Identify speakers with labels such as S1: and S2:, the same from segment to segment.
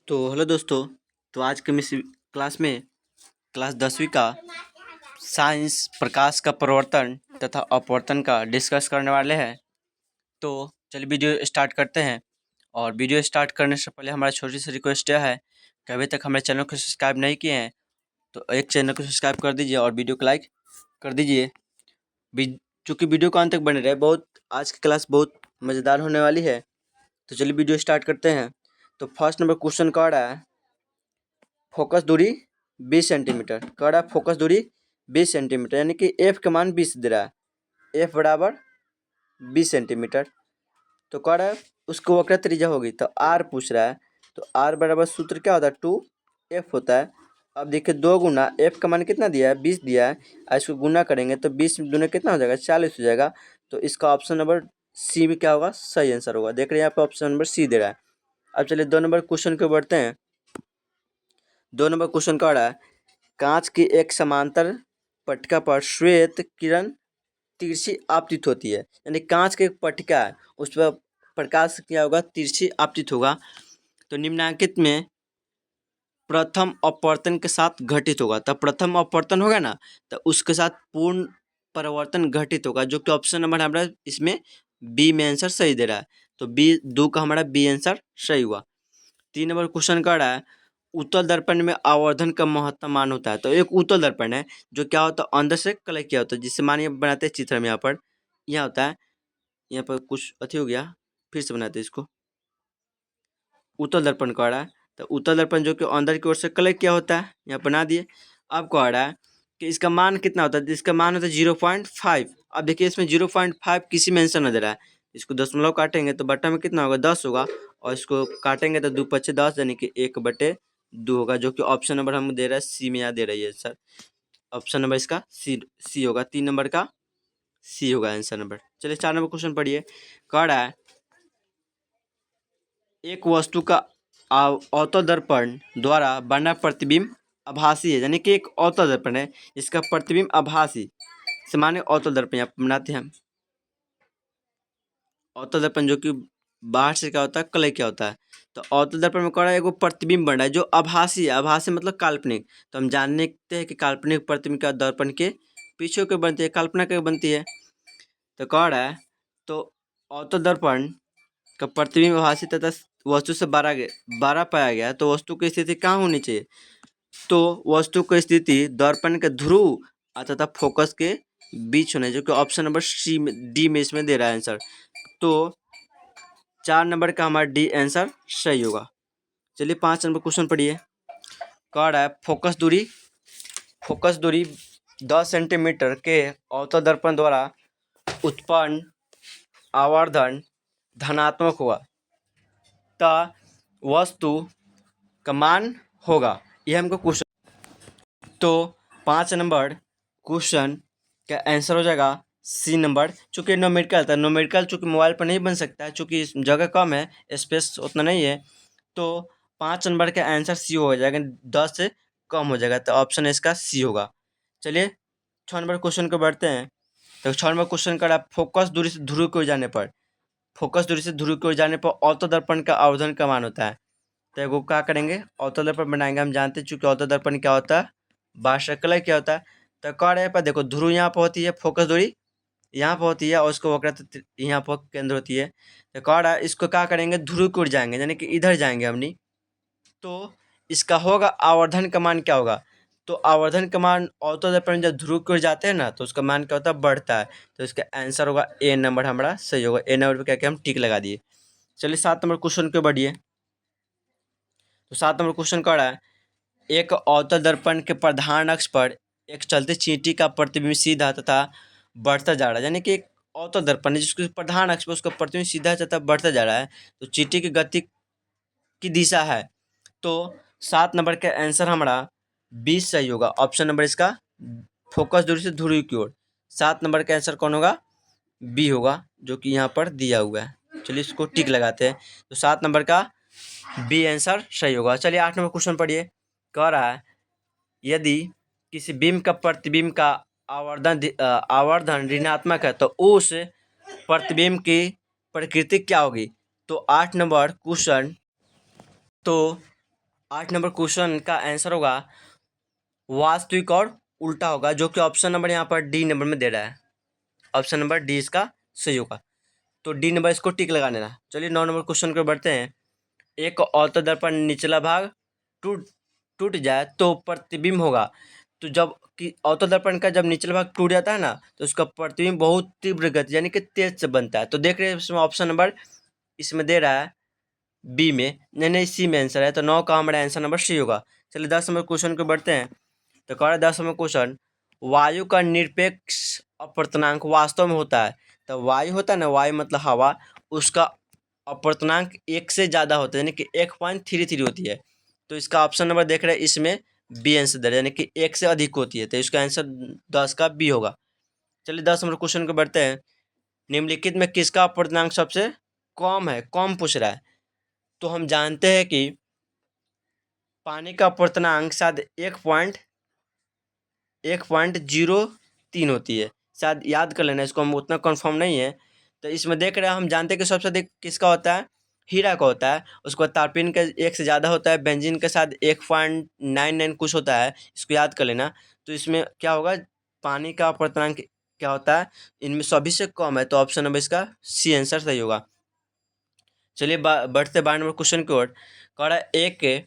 S1: तो हेलो दोस्तों। तो आज के इस क्लास में क्लास 10वीं का साइंस प्रकाश का प्रवर्तन तथा अपवर्तन का डिस्कस करने वाले हैं। तो चलिए वीडियो स्टार्ट करते हैं। और वीडियो स्टार्ट करने से पहले हमारा छोटी सी रिक्वेस्ट यह है कि अभी तक हमारे चैनल को सब्सक्राइब नहीं किए हैं तो एक चैनल को सब्सक्राइब कर दीजिए और वीडियो को लाइक कर दीजिए। चूँकि वीडियो को अंत तक बने रहे, बहुत आज की क्लास बहुत मज़ेदार होने वाली है। तो चलिए वीडियो स्टार्ट करते हैं। तो फर्स्ट नंबर क्वेश्चन का रहा है फोकस दूरी 20 सेंटीमीटर। कह रहा है फोकस दूरी 20 सेंटीमीटर, यानी कि एफ का मान 20 दे रहा है, एफ बराबर 20 सेंटीमीटर। तो कह रहा है उसको वक्र त्रिज्या होगी, तो आर पूछ रहा है। तो आर बराबर सूत्र क्या होता है, 2f होता है। अब देखिए 2 गुना एफ का मान कितना दिया है, 20 दिया है, और इसको गुना करेंगे तो 20 दूना कितना हो जाएगा, 40 हो जाएगा। तो इसका ऑप्शन नंबर सी में क्या होगा, सही आंसर होगा। देख रहे हैं यहाँ पे ऑप्शन नंबर सी दे रहा है। अब चलिए 2 नंबर क्वेश्चन को बढ़ते हैं। 2 नंबर क्वेश्चन का रहा है कांच की एक समांतर पट्टिका पर श्वेत किरण तिरछी आपतित होती है, यानी कांच के एक पट्टिका है उस पर प्रकाश क्या होगा, तिरछी आपतित होगा। तो निम्नांकित में प्रथम अपवर्तन के साथ घटित होगा। तब प्रथम अपवर्तन होगा ना, तो उसके साथ पूर्ण परिवर्तन घटित होगा, जो कि ऑप्शन नंबर हमारा इसमें बी में आंसर सही दे रहा है। तो बी 2 का हमारा बी आंसर सही हुआ। 3 नंबर क्वेश्चन का रहा है उत्तल दर्पण में आवर्धन का महत्तम मान होता है। तो एक उत्तल दर्पण है जो क्या होता है, अंदर से कलेक्ट किया होता है, जिससे मानिए बनाते हैं चित्र में यहाँ होता है, यहाँ पर कुछ अथी हो गया, फिर से बनाते हैं इसको। उत्तल दर्पण कह रहा है, तो उत्तल दर्पण जो कि अंदर की ओर से कलेक्ट किया होता है, यहाँ बना दिए। अब कह रहा है कि इसका मान कितना होता है, इसका मान होता है 0.5। अब देखिए इसमें 0.5 किसी में आंसर न दे रहा है। इसको दशमलव काटेंगे तो बट्टा में कितना होगा, 10 होगा, और इसको काटेंगे तो 2 पच्चे 10, यानी कि 1/2 होगा, जो कि ऑप्शन नंबर हम दे रहा है सी में यहाँ दे रही है सर। ऑप्शन नंबर इसका सी होगा, 3 नंबर का सी होगा आंसर नंबर। चलिए 4 नंबर क्वेश्चन पढ़िए। कह रहा है एक वस्तु का अवतल दर्पण द्वारा बना प्रतिबिंब आभासी है, यानी कि एक अवतल दर्पण है जिसका प्रतिबिंब आभासी, सामान्य अवतल दर्पण यहाँ बनाते हैं हम। अवतल दर्पण जो कि बाहर से क्या होता है, कलय क्या होता है। तो अवतल दर्पण में कह रहा है एगो प्रतिबिंब बन रहा है जो आभासी है, आभासी मतलब काल्पनिक। तो हम जानते हैं कि काल्पनिक प्रतिबिंब का दर्पण के पीछे क्यों बनती है, कल्पना क्यों बनती है। तो कह रहा है तो अवतल दर्पण का प्रतिबिंब आभासी तथा वस्तु से बारह पाया गया, तो वस्तु की स्थिति कहाँ होनी चाहिए, तो वस्तु की स्थिति दर्पण के ध्रुव तथा फोकस के बीच होना है, जो कि ऑप्शन नंबर सी में डी में इसमें दे रहा है आंसर। तो 4 नंबर का हमारा डी आंसर सही होगा। चलिए 5 नंबर क्वेश्चन पढ़िए। कह रहा है फोकस दूरी 10 सेंटीमीटर के अवतल दर्पण द्वारा उत्पन्न आवर्धन धनात्मक हुआ तो वस्तु का मान होगा, यह हमको क्वेश्चन। तो 5 नंबर क्वेश्चन का आंसर हो जाएगा सी नंबर। चूँकि न्यूमेरिकल था, न्यूमेरिकल चूँकि मोबाइल पर नहीं बन सकता है, चूँकि जगह कम है, स्पेस उतना नहीं है, तो 5 नंबर का आंसर सी हो जाएगा, 10 से कम हो जाएगा, तो ऑप्शन इसका सी होगा। चलिए 6 नंबर क्वेश्चन को बढ़ते हैं। तो 6 नंबर क्वेश्चन का फोकस दूरी से ध्रुव की ओर जाने पर, फोकस दूरी से ध्रुव की ओर जाने पर अवतल दर्पण का आवर्धन का मान होता है। तो एगो क्या करेंगे, अवतल दर्पण बनाएंगे। हम जानते हैं चूँकि अवतल दर्पण क्या होता है, बाष्कलय क्या होता है। तो कह रहे पर देखो ध्रुव यहाँ पर होती है, फोकस दूरी यहाँ पर होती है, और उसको वक्रता यहाँ पर केंद्र होती है। तो कह रहा है इसको क्या करेंगे, ध्रुव की ओर जाएंगे, यानी कि इधर जाएंगे हमनी। तो इसका होगा आवर्धन का मान क्या होगा, तो आवर्धन का मान अवतल दर्पण जब ध्रुव की ओर जाते हैं ना, तो उसका मान क्या होता है, बढ़ता है। तो इसका आंसर होगा ए नंबर हमारा सही होगा। ए नंबर पर क्या क्या हम टिक लगा दिए। चलिए 7 नंबर क्वेश्चन को बढ़िए। तो 7 नंबर क्वेश्चन कह रहा है एक अवतल दर्पण के प्रधान अक्ष पर एक चलती चींटी का प्रतिबिंब सीधा तथा बढ़ता जा रहा है, यानी कि एक अवतल दर्पण है जिसके प्रधान अक्ष पर उसका प्रतिबिंब सीधा तथा बढ़ता जा रहा है, तो चींटी की गति की दिशा है। तो 7 नंबर का आंसर हमारा 20 सही होगा। ऑप्शन नंबर इसका फोकस दूरी से ध्रुव की ओर, 7 नंबर का आंसर कौन होगा, बी होगा, जो कि यहाँ पर दिया हुआ है। चलिए इसको टिक लगाते हैं। तो 7 नंबर का बी आंसर सही होगा। चलिए 8 नंबर क्वेश्चन पढ़िए। कह रहा है यदि किसी बिंब का प्रतिबिंब का आवर्धन ऋणात्मक है तो उस प्रतिबिंब की प्रकृति क्या होगी। तो 8 नंबर क्वेश्चन, तो 8 नंबर क्वेश्चन का आंसर होगा वास्तविक और उल्टा होगा, जो कि ऑप्शन नंबर यहाँ पर डी नंबर में दे रहा है। ऑप्शन नंबर डी इसका सही होगा, तो डी नंबर इसको टिक लगा देना। चलिए 9 नंबर क्वेश्चन को बढ़ते हैं। एक अवतल दर्पण निचला भाग टूट टूट जाए तो प्रतिबिंब होगा। तो जब कि अवतल दर्पण का जब निचला भाग टूट जाता है ना, तो उसका प्रतिबिंब बहुत तीव्र गति यानी कि तेज से बनता है। तो देख रहे हैं इसमें ऑप्शन नंबर इसमें दे रहा है बी में, नहीं सी में आंसर है, तो 9 का हमारा आंसर नंबर सी होगा। चलिए 10 नंबर क्वेश्चन को बढ़ते हैं। तो कह रहा है 10 नंबर क्वेश्चन, वायु का निरपेक्ष अपवर्तनांक वास्तव में होता है। तो वायु होता है ना, वायु मतलब हवा, उसका अपवर्तनांक 1 से ज़्यादा होता है, यानी कि 1.33 होती है। तो इसका ऑप्शन नंबर देख रहे हैं इसमें बी आंसर दे रहा है, यानी कि 1 से अधिक होती है, तो इसका आंसर 10 का बी होगा। चलिए 10 नंबर क्वेश्चन को बढ़ते हैं। निम्नलिखित में किसका अपवर्तनांक सबसे कम है, कम पूछ रहा है। तो हम जानते हैं कि पानी का अपवर्तनांक शायद 1.03 होती है, शायद याद कर लेना इसको, हम उतना कंफर्म नहीं है। तो इसमें देख रहे हैं, हम जानते हैं कि सबसे अधिक किसका होता है, हीरा का होता है। उसके बाद तारपीन का 1 से ज़्यादा होता है, बेंजीन का शायद 1.99 कुछ होता है, इसको याद कर लेना। तो इसमें क्या होगा, पानी का अपवर्तनांक क्या होता है, इनमें सभी से कम है, तो ऑप्शन नंबर इसका सी आंसर सही होगा। चलिए बढ़ते 12 नंबर क्वेश्चन की ओर। कह रहा है एक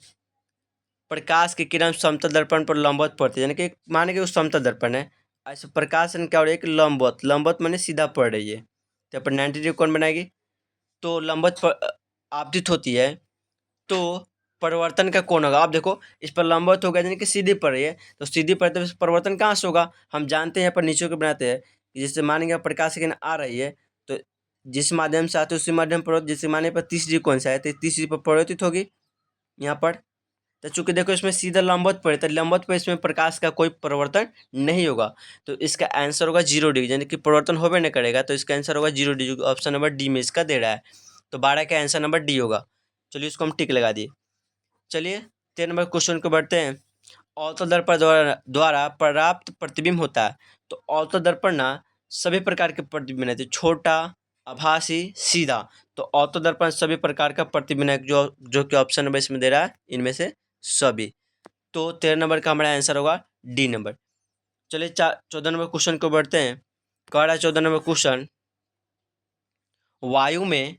S1: प्रकाश की किरण समतल दर्पण पर लंबवत पड़ती है, यानी कि माने कि वो समतल दर्पण है, ऐसे प्रकाश क्या हो रही है कि लंबवत, लंबवत माने सीधा पड़ रही है, तो पर 90 डिग्री कौन बनाएगी, तो लंबवत आपतित होती है, तो परिवर्तन का कोण होगा। आप देखो इस पर लंबवत हो गया यानी कि सीधी पड़ रही है, तो सीधी पड़ते तो परिवर्तन कहाँ से होगा, हम जानते हैं यहाँ पर नीचे को बनाते हैं। जिससे मानेंगे प्रकाश की किरण आ रही है, तो जिस माध्यम से आते उसी माध्यम पर, जिससे माने पर 30 डिग्री कौन सा है, तो 30 डिग्री पर परिवर्तित होगी यहाँ पर। तो चूंकि देखो इसमें सीधा लंबवत पड़े, तो लंबवत पर इसमें प्रकाश का कोई परिवर्तन नहीं होगा, तो इसका आंसर होगा 0 डिग्री, यानी कि परिवर्तन होबे नहीं करेगा, तो इसका आंसर होगा 0 डिग्री। ऑप्शन नंबर डी में इसका दे रहा है, तो 12 का आंसर नंबर डी होगा। चलिए इसको हम टिक लगा दिए। चलिए 13 नंबर क्वेश्चन को बढ़ते हैं। अवतल दर्पण द्वारा प्राप्त प्रतिबिंब होता है। तो अवतल दर्पण ना सभी प्रकार के प्रतिबिंब है, छोटा, आभासी, सीधा। तो अवतल दर्पण सभी प्रकार का प्रतिबिंब है, जो कि ऑप्शन नंबर इसमें दे रहा है इनमें से सभी। तो 13 नंबर का हमारा आंसर होगा डी नंबर। चलिए 14 नंबर क्वेश्चन को बढ़ते हैं। कह रहा है 14 नंबर क्वेश्चन, वायु में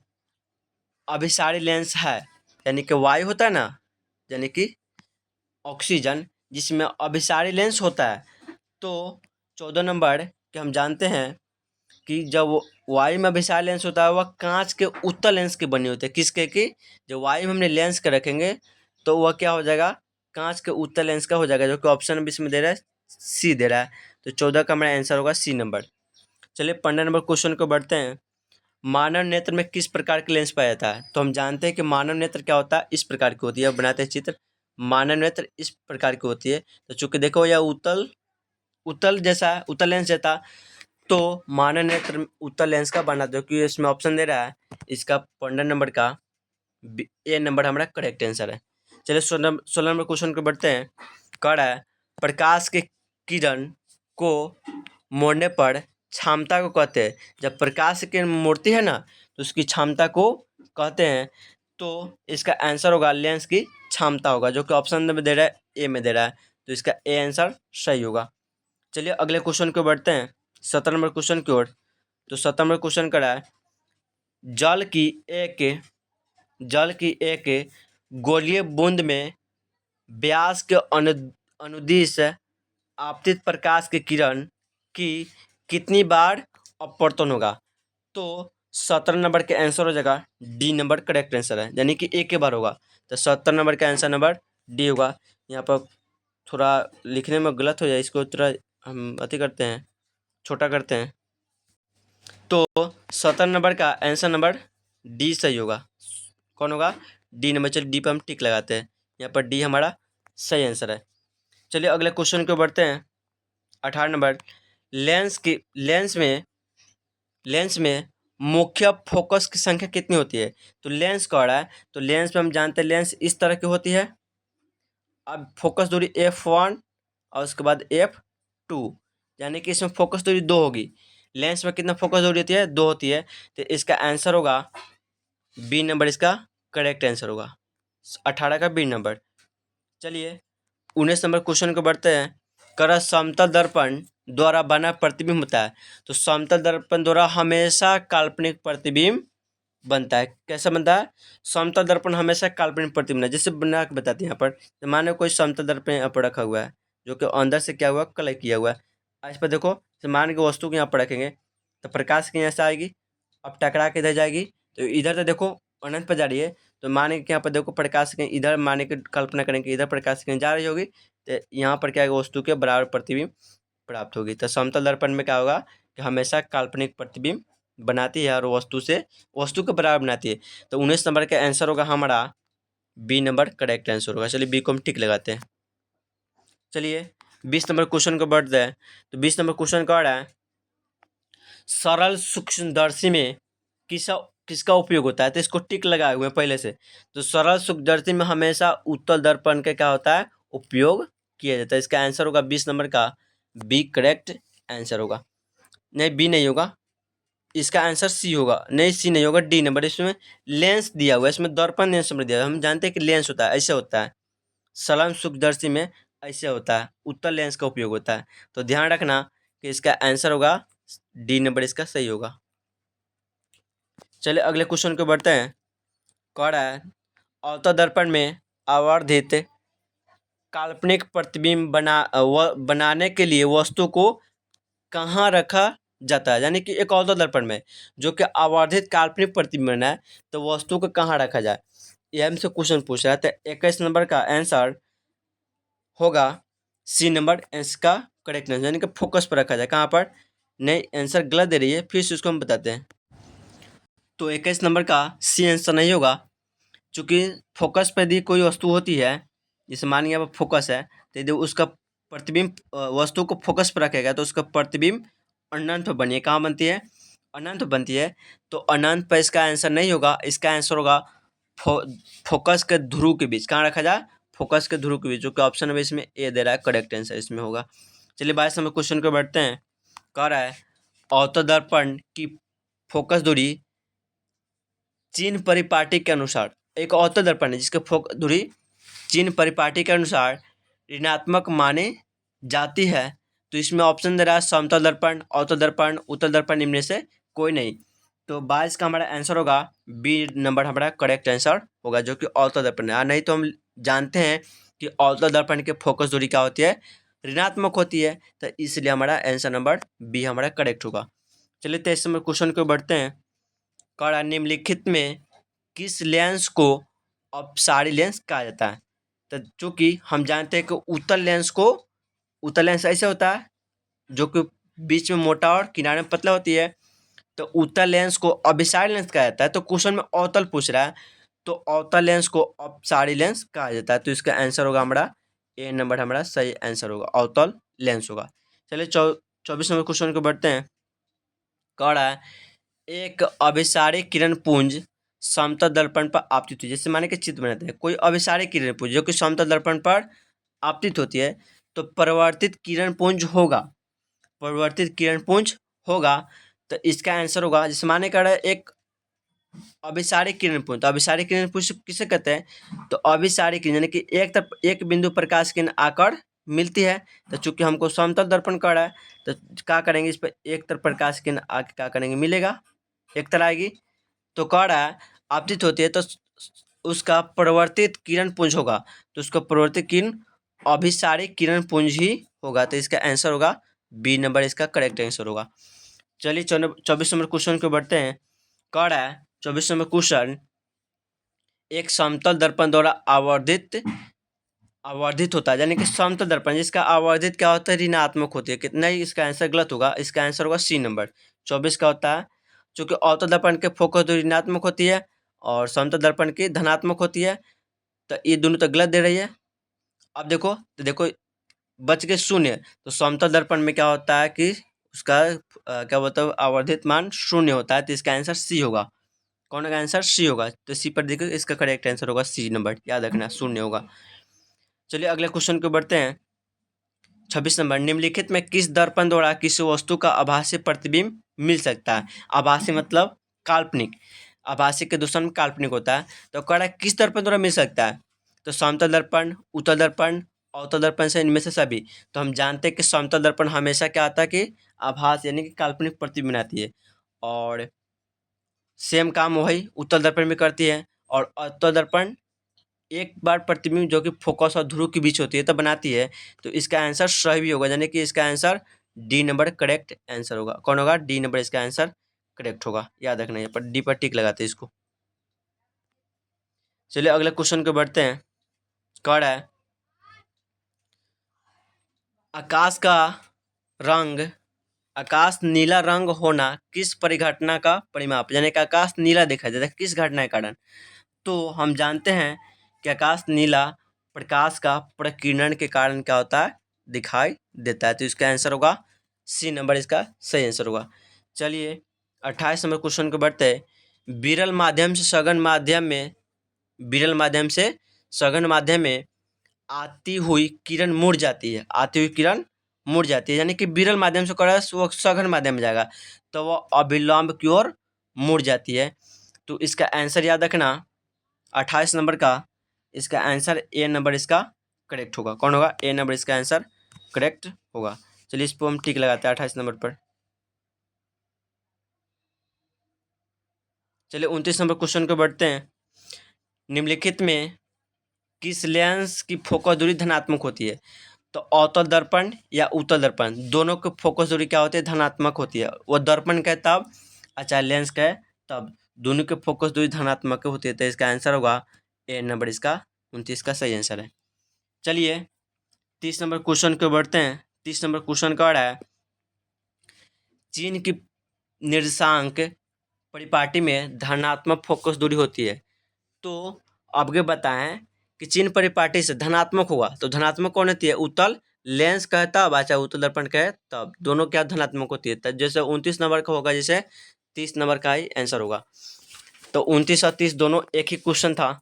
S1: अभिसारी लेंस है, यानी कि वायु होता है ना, यानी कि ऑक्सीजन, जिसमें अभिसारी लेंस होता है। तो 14 नंबर के हम जानते हैं कि जब वायु में अभिसारी लेंस होता है, वह कांच के उत्तल लेंस की बनी होती है। किसके की, जब वायु में हमने लेंस के रखेंगे तो वह क्या हो जाएगा, कांच के उत्तल लेंस का हो जाएगा, जो कि ऑप्शन नंबर इसमें दे रहा है सी दे रहा है। तो 14 का हमारा आंसर होगा सी नंबर। चलिए 15 नंबर क्वेश्चन को बढ़ते हैं। मानव नेत्र में किस प्रकार के लेंस पाया जाता है। तो हम जानते हैं कि मानव नेत्र क्या होता है, इस प्रकार की होती है। बनाते हैं चित्र, मानव नेत्र इस प्रकार की होती है। तो चूंकि देखो यह उत्तल उत्तल जैसा है, उत्तल लेंस जैसा, तो मानव नेत्र उत्तल लेंस का बना दो, क्योंकि इसमें ऑप्शन दे रहा है इसका 15 नंबर का ए नंबर हमारा करेक्ट आंसर है। चलिए 16 नंबर क्वेश्चन को बढ़ते हैं। कह रहा है प्रकाश के किरण को मोड़ने पर क्षमता को कहते हैं। जब प्रकाश की मोड़ती है ना, तो उसकी क्षमता को कहते हैं। तो इसका आंसर होगा लेंस की क्षमता होगा, जो कि ऑप्शन में दे रहा है ए में दे रहा है, तो इसका ए आंसर सही होगा। चलिए अगले क्वेश्चन को बढ़ते हैं 17 नंबर क्वेश्चन की ओर। तो 17 नंबर क्वेश्चन का है जल की एक गोलीय बूंद में व्यास के अनुदिश आपतित प्रकाश की किरण की कितनी बार अपवर्तन होगा। तो 17 नंबर के आंसर हो जाएगा डी नंबर करेक्ट आंसर है, यानी कि एक के बार होगा। तो 17 नंबर का आंसर नंबर डी होगा। यहाँ पर थोड़ा लिखने में गलत हो जाए, इसको थोड़ा हम अति करते हैं, छोटा करते हैं। तो 17 नंबर का आंसर नंबर डी सही होगा। कौन होगा, डी नंबर। चलिए डी पर हम टिक लगाते हैं, यहाँ पर डी हमारा सही आंसर है। चलिए अगले क्वेश्चन को बढ़ते हैं 18 नंबर। लेंस में मुख्य फोकस की संख्या कितनी होती है। तो लेंस कह रहा है, तो लेंस में हम जानते हैं लेंस इस तरह की होती है। अब फोकस दूरी f1 और उसके बाद f2, यानी कि इसमें फोकस दूरी 2 होगी। लेंस में कितना फोकस दूरी होती है, 2 होती है। तो इसका आंसर होगा बी नंबर, इसका करेक्ट आंसर होगा 18 का बी नंबर। चलिए 19 नंबर क्वेश्चन को बढ़ते हैं। कर समतल दर्पण द्वारा बना प्रतिबिंब होता है। तो समतल दर्पण द्वारा हमेशा काल्पनिक प्रतिबिंब बनता है। कैसा बनता है? समतल दर्पण हमेशा काल्पनिक प्रतिबिंब है। जैसे बना के बताते हैं यहाँ पर, तो मानो कोई समतल दर्पण यहाँ पर रखा हुआ है जो कि अंदर से क्या हुआ, कलर किया हुआ है। इस पर देखो, तो मान के वस्तु को यहाँ पर रखेंगे तो प्रकाश की यहाँ से आएगी, अब टकरा के इधर जाएगी, तो इधर तो देखो अनंत पर जा रही है। तो माने कि यहाँ पर देखो प्रकाश की इधर, माने की कल्पना करेंगे इधर प्रकाश की जा रही होगी, तो यहाँ पर क्या होगा, वस्तु के बराबर प्रतिबिंब प्राप्त होगी। तो समतल दर्पण में क्या होगा कि हमेशा काल्पनिक प्रतिबिंब बनाती है और वस्तु से वस्तु के बराबर बनाती है। तो 19 नंबर का आंसर होगा हमारा बी नंबर करेक्ट आंसर होगा। चलिए बी को हम टिक लगाते हैं। चलिए 20 नंबर क्वेश्चन को बढ़ते हैं। तो 20 नंबर क्वेश्चन का है, सरल सूक्ष्मदर्शी में किसका उपयोग होता है? तो इसको टिक लगाए हुए पहले से। तो सरल सूक्ष्मदर्शी में हमेशा उत्तल दर्पण का क्या होता है, उपयोग किया जाता है। इसका आंसर होगा 20 नंबर का बी करेक्ट आंसर होगा। नहीं, बी नहीं होगा, इसका आंसर सी होगा। नहीं, सी नहीं होगा, डी नंबर। इसमें लेंस दिया हुआ है, इसमें दर्पण लेंस नंबर दिया हुआ है। हम जानते हैं कि लेंस होता है, ऐसे होता है। सरल सूक्ष्मदर्शी में ऐसे होता है, उत्तल लेंस का उपयोग होता है। तो ध्यान रखना कि इसका आंसर होगा डी नंबर, इसका सही होगा। चलिए अगले क्वेश्चन को बढ़ते हैं। कह रहा है, अवतल दर्पण में आवर्धित काल्पनिक प्रतिबिंब बनाने के लिए वस्तु को कहाँ रखा जाता है? यानी कि एक अवतल दर्पण में जो कि आवर्धित काल्पनिक प्रतिबिंब बना है, तो वस्तु को कहाँ रखा जाए, ये हमसे क्वेश्चन पूछ रहा है। तो 21 नंबर का आंसर होगा सी नंबर, इसका करेक्ट आंसर, यानी कि फोकस पर रखा जाए। कहाँ पर? नहीं, आंसर गलत दे रही है, फिर से उसको हम बताते हैं। तो 21 नंबर का सी आंसर नहीं होगा, चूँकि फोकस पर यदि कोई वस्तु होती है, जैसे मान लिया फोकस है, तो यदि उसका प्रतिबिंब वस्तु को फोकस पर रखेगा तो उसका प्रतिबिंब अनंत पर बनी है। कहाँ बनती है? अनंत पर बनती है। तो अनंत पर इसका आंसर नहीं होगा, इसका आंसर होगा फोकस के ध्रुव के बीच। कहाँ रखा जाए? फोकस के ध्रुव के बीच, जो कि ऑप्शन में इसमें ए दे रहा है, करेक्ट आंसर इसमें होगा। चलिए 22 नंबर क्वेश्चन को बढ़ते हैं। कह रहा है, अवतल दर्पण की फोकस दूरी चिन्ह परिपाटी के अनुसार, एक अवतल दर्पण है जिसके फोकस दूरी चिन्ह परिपाटी के अनुसार ऋणात्मक माने जाती है। तो इसमें ऑप्शन दे रहा है समतल दर्पण, अवतल दर्पण, उत्तल दर्पण, निम्न में से कोई नहीं। तो 22 का हमारा आंसर होगा बी नंबर, हमारा करेक्ट आंसर होगा, जो कि अवतल दर्पण है। नहीं तो हम जानते हैं कि अवतल दर्पण के फोकस दूरी क्या होती है, ऋणात्मक होती है। तो इसलिए हमारा आंसर नंबर बी हमारा करेक्ट होगा। चलिए 23 नंबर क्वेश्चन को बढ़ते हैं। कड़ा निम्नलिखित में किस लेंस को अपसारी लेंस कहा जाता है? तो चूँकि हम जानते हैं कि उत्तल लेंस ऐसे होता है जो कि बीच में मोटा और किनारे में पतला होती है। तो उत्तल लेंस को अभिसारी लेंस कहा जाता है। तो क्वेश्चन में अवतल पूछ रहा है, तो अवतल लेंस को अपसारी लेंस कहा जाता है। तो इसका आंसर होगा हमारा ए नंबर, हमारा सही आंसर होगा, अवतल लेंस होगा। चलिए 24 नंबर क्वेश्चन को बढ़ते हैं। कह रहा है, एक अभिसारी किरण पुंज समतल दर्पण पर आपतित हुई। जैसे माने कि चित्र बनाते हैं, कोई अभिसारी किरण पुंज जो कि समतल दर्पण पर आपतित होती है, तो परिवर्तित किरण पुंज होगा, परिवर्तित किरण पुंज होगा। तो इसका आंसर होगा, जैसे माने कर रहा है एक अभिसारी किरण पुंज। तो अभिसारी किरण पुंज किसे कहते हैं? तो अभिसारी किरण यानी कि एक तरफ एक बिंदु प्रकाश किरण आकर मिलती है। तो चूंकि हमको समतल दर्पण कर रहा है, तो क्या करेंगे, इस पर एक तरफ प्रकाश किरण आके क्या करेंगे, मिलेगा, एक तरह आएगी। तो कह रहा है आपतित होती है तो उसका परिवर्तित किरण पुंज होगा, तो उसका परिवर्तित किरण अभिसारी किरण पुंज ही होगा। तो इसका आंसर होगा बी नंबर, इसका करेक्ट आंसर होगा। चलिए 24 नंबर क्वेश्चन को बढ़ते हैं। कह रहा है 24 नंबर क्वेश्चन, एक समतल दर्पण द्वारा आवर्धित होता है, यानी कि समतल दर्पण जिसका आवर्धित क्या होता है, ऋणात्मक होती है। कितना ही, इसका आंसर गलत होगा, इसका आंसर होगा सी नंबर 24 का होता है। चूँकि अवतल दर्पण के फोकस दूरी ऋणात्मक होती है और समतल दर्पण की धनात्मक होती है, तो ये दोनों तो गलत दे रही है। अब देखो, तो देखो बच गए शून्य। तो समतल दर्पण में क्या होता है कि उसका क्या बोलते हैं, आवर्धित मान शून्य होता है। तो इसका आंसर सी होगा। कौन का आंसर? सी होगा। तो सी पर देखो, इसका करेक्ट आंसर होगा सी नंबर, याद रखना, शून्य होगा। चलिए अगले क्वेश्चन को बढ़ते हैं। 26 नंबर, निम्नलिखित में किस दर्पण द्वारा किसी वस्तु का आभासी प्रतिबिंब मिल सकता है? आभासी मतलब काल्पनिक, आभासी के दूसरा में काल्पनिक होता है। तो कह रहा है किस दर्पण द्वारा मिल सकता है? तो समतल दर्पण, उत्तल दर्पण, अवतल दर्पण से इनमें से सभी। तो हम जानते हैं कि समतल दर्पण हमेशा क्या आता है कि आभास यानी कि काल्पनिक प्रतिबिंब बनाती है, और सेम काम वही उत्तल दर्पण में करती है। और अवतल दर्पण एक बार प्रतिबिंब जो कि फोकस और ध्रुव के बीच होती है तब बनाती है। तो इसका आंसर सही भी होगा, यानी कि इसका answer D number correct answer होगा। कौन होगा? डी नंबर इसका आंसर करेक्ट होगा। याद रखना, यहाँ पर डी पर टिक लगाते हैं इसको। चलिए अगले क्वेश्चन को बढ़ते हैं। कह रहा है आकाश का रंग, आकाश नीला रंग होना किस परिघटना का परिमाप, यानी कि आकाश नीला दिखाई देता है किस घटना के कारण। तो हम जानते हैं कि आकाश नीला प्रकाश का प्रकीर्णन के कारण क्या होता है? दिखाई देता है। तो इसका आंसर होगा सी नंबर, इसका सही आंसर होगा। चलिए 28 नंबर क्वेश्चन को बढ़ते हैं। विरल माध्यम से सघन माध्यम में, विरल माध्यम से सघन माध्यम में आती हुई किरण मुड़ जाती है, आती हुई किरण मुड़ जाती है, यानी कि विरल माध्यम से करा वो सघन माध्यम में जाएगा तो वो अभिलंब की ओर मुड़ जाती है। तो इसका आंसर याद रखना 28 नंबर का, इसका आंसर ए नंबर इसका करेक्ट होगा। कौन होगा? ए नंबर इसका आंसर करेक्ट होगा। चलिए इस पर हम टिक लगाते हैं 28 नंबर पर। चलिए 29 नंबर क्वेश्चन को बढ़ते हैं। निम्नलिखित में किस लेंस की फोकस दूरी धनात्मक होती है? तो अवतल दर्पण या उत्तल दर्पण, दोनों की फोकस दूरी क्या होती है? धनात्मक होती है। वो दर्पण का है तब, अच्छा लेंस का है तब, दोनों की फोकस दूरी धनात्मक होती है। तो इसका आंसर होगा ए नंबर, इसका 29 का सही आंसर है। चलिए 30 नंबर क्वेश्चन को बढ़ते हैं। 30 नंबर क्वेश्चन का है चीन की निर्देशांक परिपाटी में धनात्मक फोकस दूरी होती है। तो आगे बताएं कि चीन परिपाटी से धनात्मक होगा तो धनात्मक कौन होती है? उत्तल लेंस का है तब, अच्छा उत्तल दर्पण का है तब, दोनों क्या धनात्मक होती है। तब जैसे 29 नंबर का होगा, जैसे 30 नंबर का ही आंसर होगा। तो 29 और 30 दोनों एक ही क्वेश्चन था,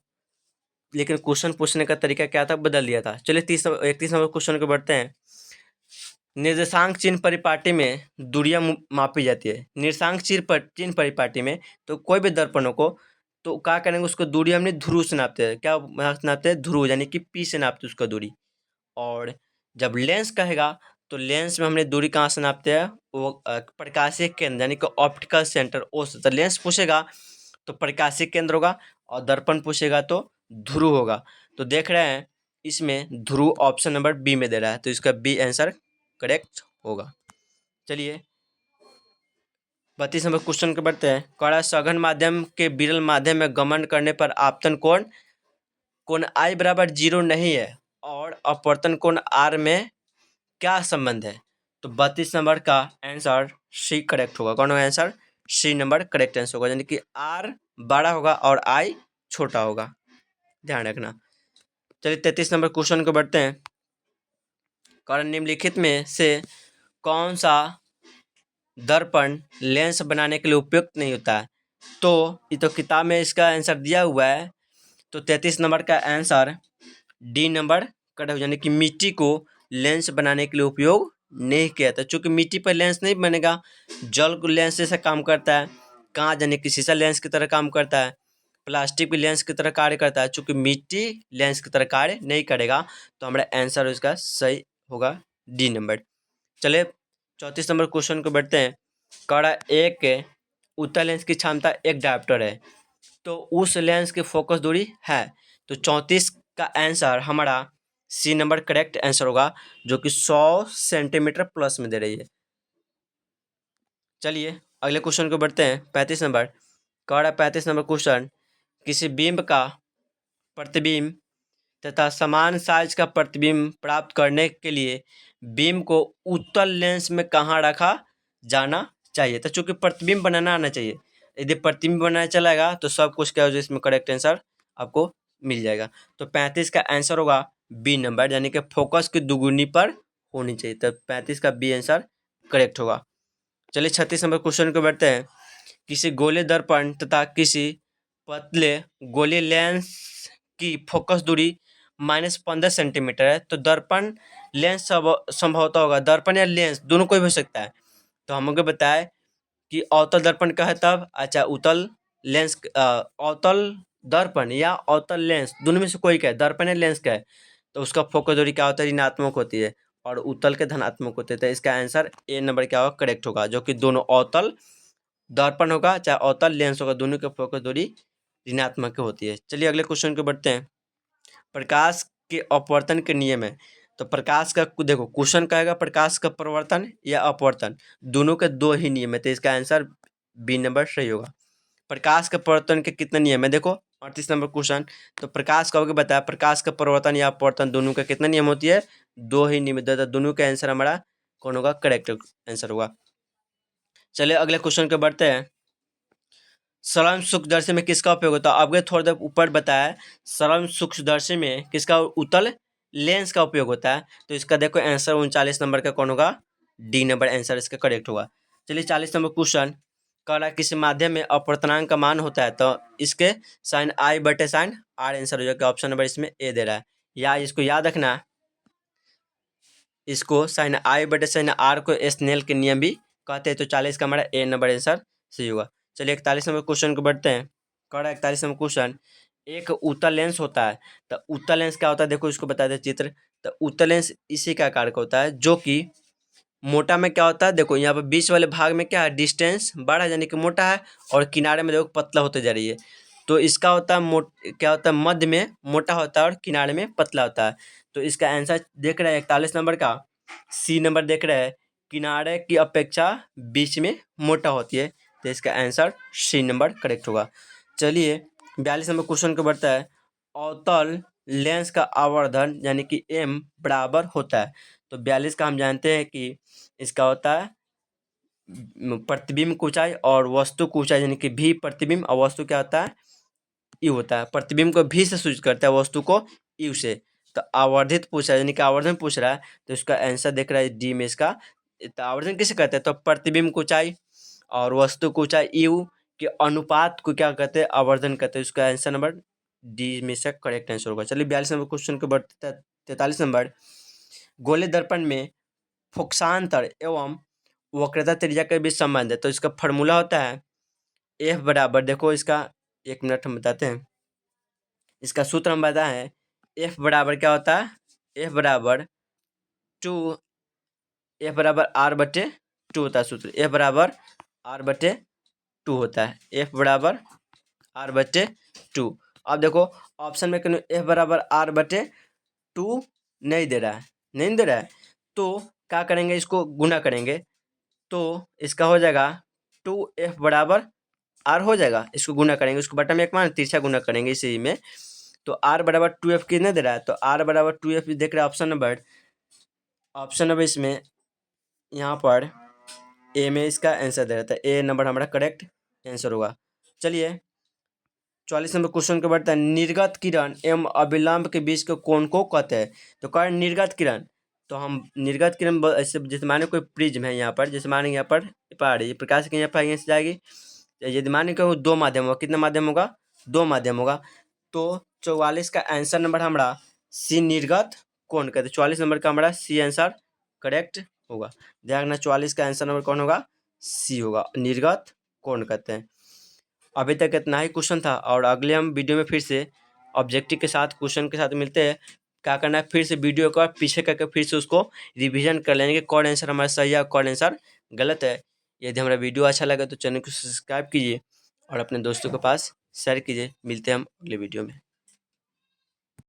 S1: लेकिन क्वेश्चन पूछने का तरीका क्या था? बदल दिया था। चलिए 31 नंबर क्वेश्चन को बढ़ते हैं। निर्देशांक चिन्ह परिपाटी में दूरियां मापी जाती है। निर्देशांक चिन्ह परिपाटी में तो कोई भी दर्पणों को तो क्या करेंगे? उसको दूरी हमने ध्रुव से नापते हैं। क्या नापते हैं? ध्रुव, यानी कि पी से नापते हैं उसका दूरी। और जब लेंस कहेगा तो लेंस में हमने दूरी कहाँ से नापते हैं? वो प्रकाशीय केंद्र यानी कि ऑप्टिकल सेंटर ओ से। तो लेंस पूछेगा तो प्रकाशीय केंद्र होगा, और दर्पण पूछेगा तो ध्रुव होगा। तो देख रहे हैं इसमें ध्रुव ऑप्शन नंबर बी में दे रहा है, तो इसका बी आंसर करेक्ट होगा। चलिए 32 नंबर क्वेश्चन के बढ़ते हैं। कड़ा सघन माध्यम के विरल माध्यम में गमन करने पर आपतन कोण I बराबर 0 नहीं है, और अपवर्तन कोण R में क्या संबंध है? तो 32 नंबर का आंसर सी करेक्ट होगा। कौन होगा answer? C number correct answer होगा, यानी कि R बड़ा होगा और I छोटा होगा, ध्यान रखना। चलिए 33 नंबर क्वेश्चन को बढ़ते हैं। कारण निम्नलिखित में से कौन सा दर्पण लेंस बनाने के लिए उपयुक्त नहीं होता है? तो ये तो किताब में इसका आंसर दिया हुआ है। तो 33 नंबर का आंसर डी नंबर करेक्ट, यानी कि मिट्टी को लेंस बनाने के लिए उपयोग नहीं किया था। चूँकि मिट्टी पर लेंस नहीं बनेगा, जल लेंस जैसा काम करता है, कांच यानी कि शीशा लेंस की तरह काम करता है, प्लास्टिक भी लेंस की तरह कार्य करता है। चूँकि मिट्टी लेंस की तरह कार्य नहीं करेगा, तो हमारा आंसर इसका सही होगा डी नंबर। चलिए 34 नंबर क्वेश्चन को बढ़ते हैं। कड़ा एक उत्तल लेंस की क्षमता 1 डायोप्टर है, तो उस लेंस की फोकस दूरी है। तो 34 का आंसर हमारा सी नंबर करेक्ट आंसर होगा, जो कि 100 सेंटीमीटर प्लस में दे रही है। चलिए अगले क्वेश्चन को बढ़ते हैं। 35 नंबर कड़ा 35 नंबर क्वेश्चन, किसी बिंब का प्रतिबिंब तथा समान साइज का प्रतिबिंब प्राप्त करने के लिए बीम को उत्तल लेंस में कहाँ रखा जाना चाहिए? तो चूंकि प्रतिबिंब बनाना आना चाहिए, यदि प्रतिबिंब बनाना चलेगा तो सब कुछ क्या हो जाए, इसमें करेक्ट आंसर आपको मिल जाएगा। तो 35 का आंसर होगा बी नंबर, यानी कि फोकस की दुगुनी पर होनी चाहिए। तो 35 का बी आंसर करेक्ट होगा। चलिए 36 नंबर क्वेश्चन को बढ़ते हैं। किसी गोले दर्पण तथा किसी पतले गोले लेंस की फोकस दूरी -15 सेंटीमीटर है, तो दर्पण लेंस संभवतः होगा, दर्पण या लेंस दोनों कोई भी हो सकता है। तो हमको बताए कि अवतल दर्पण का है तब, अच्छा उत्तल लेंस अवतल दर्पण या अवतल लेंस दोनों में से कोई का है, दर्पण या लेंस का है, तो उसका फोकस दूरी क्या होता है, ऋणात्मक होती है और उत्तल के धनात्मक होते हैं। तो इसका आंसर ए नंबर क्या होगा, करेक्ट होगा, जो कि दोनों अवतल दर्पण होगा चाहे अवतल लेंस होगा, दोनों के फोकस दूरी ऋणात्मक होती है। चलिए अगले क्वेश्चन को बढ़ते हैं। प्रकाश के अपवर्तन के नियम है। तो प्रकाश का देखो क्वेश्चन कहेगा प्रकाश का प्रवर्तन या अपवर्तन, दोनों के दो ही नियम है, तो इसका आंसर बी नंबर सही होगा। प्रकाश के परिवर्तन के कितने नियम है, देखो 38 नंबर क्वेश्चन। तो प्रकाश का होगा बताया, प्रकाश का परिवर्तन या अपवर्तन दोनों का कितना नियम होती है, दो ही नियम, दोनों का आंसर हमारा कौन होगा, करेक्ट आंसर होगा। चलिए अगले क्वेश्चन के बढ़ते हैं। सरल सूक्ष्मदर्शी में किसका उपयोग होता है, आपके थोड़ा देर ऊपर बताया सरल सूक्ष्मदर्शी में किसका, उत्तल लेंस का उपयोग होता है। तो इसका देखो आंसर 39 नंबर का कौन होगा, डी नंबर आंसर इसका करेक्ट होगा। चलिए 40 नंबर क्वेश्चन कह रहा है किसी माध्यम में अपवर्तनांक का मान होता है, तो इसके साइन आई बटे साइन आर आंसर हो जाएगा। ऑप्शन नंबर इसमें ए दे रहा है, या इसको याद रखना, इसको साइन आई बटे साइन आर को स्नेल के नियम भी कहते हैं। तो 40 का हमारा ए नंबर आंसर सही होगा। चलिए 41 नंबर क्वेश्चन को बढ़ते हैं। कह रहा है 41 नंबर क्वेश्चन, एक उत्तल लेंस होता है, तो उत्तल लेंस क्या होता है, देखो इसको बता दे चित्र। तो उत्तल लेंस इसी का आकार का होता है, जो कि मोटा में क्या होता है, देखो यहाँ पर बीच वाले भाग में क्या है, डिस्टेंस बड़ा है यानी कि मोटा है, और किनारे में देखो पतला होते जा रही है। तो इसका होता है क्या होता है, मध्य में मोटा होता है और किनारे में पतला होता है। तो इसका आंसर देख रहे हैं 41 नंबर का सी नंबर देख रहे हैं, किनारे की अपेक्षा बीच में मोटा होती है। तो इसका आंसर सी नंबर करेक्ट होगा। चलिए 42 नंबर क्वेश्चन को बढ़ता है। अवतल लेंस का आवर्धन यानी कि एम बराबर होता है। तो 42 का हम जानते हैं कि इसका होता है प्रतिबिंब की ऊंचाई और वस्तु की ऊंचाई, यानी कि भी प्रतिबिंब और वस्तु क्या होता है, यू होता है। प्रतिबिंब को भी से सूचित करता है, वस्तु को यू से। तो आवर्धित पूछ रहा है यानी कि आवर्धन पूछ रहा है, तो इसका आंसर देख रहा है डी में इसका। तो आवर्धन किसे कहते हैं, तो प्रतिबिंब की ऊंचाई और वस्तु की ऊंचाई यू के अनुपात को क्या कहते हैं, आवर्धन कहते हैं। इसका आंसर नंबर डी में से करेक्ट आंसर होगा। चलिए 42 नंबर क्वेश्चन के बढ़ते 43 नंबर, गोले दर्पण में फोकसांतर एवं वक्रता त्रिज्या के बीच संबंध है। तो इसका फॉर्मूला होता है एफ बराबर, देखो इसका एक मिनट हम बताते हैं, इसका सूत्र हम बताए हैं। एफ बराबर क्या होता है, एफ बराबर आर बटे टू होता है सूत्र, एफ बराबर आर बटे टू होता है, एफ बराबर आर बटे टू। अब देखो ऑप्शन में एफ बराबर आर बटे टू नहीं दे रहा है, नहीं दे रहा है, तो क्या करेंगे, इसको गुना करेंगे, तो इसका हो जाएगा 2f बराबर आर हो जाएगा। इसको गुना करेंगे, उसको बटा में एक मान तिरछा गुना करेंगे इसी में। तो आर बराबर 2f कितने दे रहा है, तो आर बराबर 2f देख रहे हैं ऑप्शन नंबर इसमें यहाँ पर ए में इसका आंसर दे रहा था, ए नंबर हमारा करेक्ट आंसर होगा। चलिए 44 नंबर क्वेश्चन के बढ़ता है। निर्गत किरण एवं अभिलंब के बीच के कोण को कहते हैं। तो कह निर्गत किरण, तो हम निर्गत किरण ऐसे जैसे माने कोई प्रिज्म है यहाँ पर, जैसे माने यहाँ पर आ रही है प्रकाश की, यहाँ पर यहाँ से जाएगी, यदि माने कि दो माध्यम होगा, कितना माध्यम होगा, दो माध्यम होगा। तो 44 का आंसर नंबर हमारा सी निर्गत कोण कहते हैं। 44 नंबर का हमारा सी आंसर करेक्ट होगा। ध्यान रखना 44 का आंसर नंबर कौन होगा, सी होगा, निर्गत कोण कहते हैं। अभी तक इतना ही क्वेश्चन था, और अगले हम वीडियो में फिर से ऑब्जेक्टिव के साथ क्वेश्चन के साथ मिलते हैं। क्या करना है, फिर से वीडियो का पीछे करके फिर से उसको रिवीजन कर लेंगे कि कौन आंसर हमारा सही है और कौन आंसर गलत है। यदि हमारा वीडियो अच्छा लगे तो चैनल को सब्सक्राइब कीजिए और अपने दोस्तों के पास शेयर कीजिए। मिलते हैं हम अगले वीडियो में।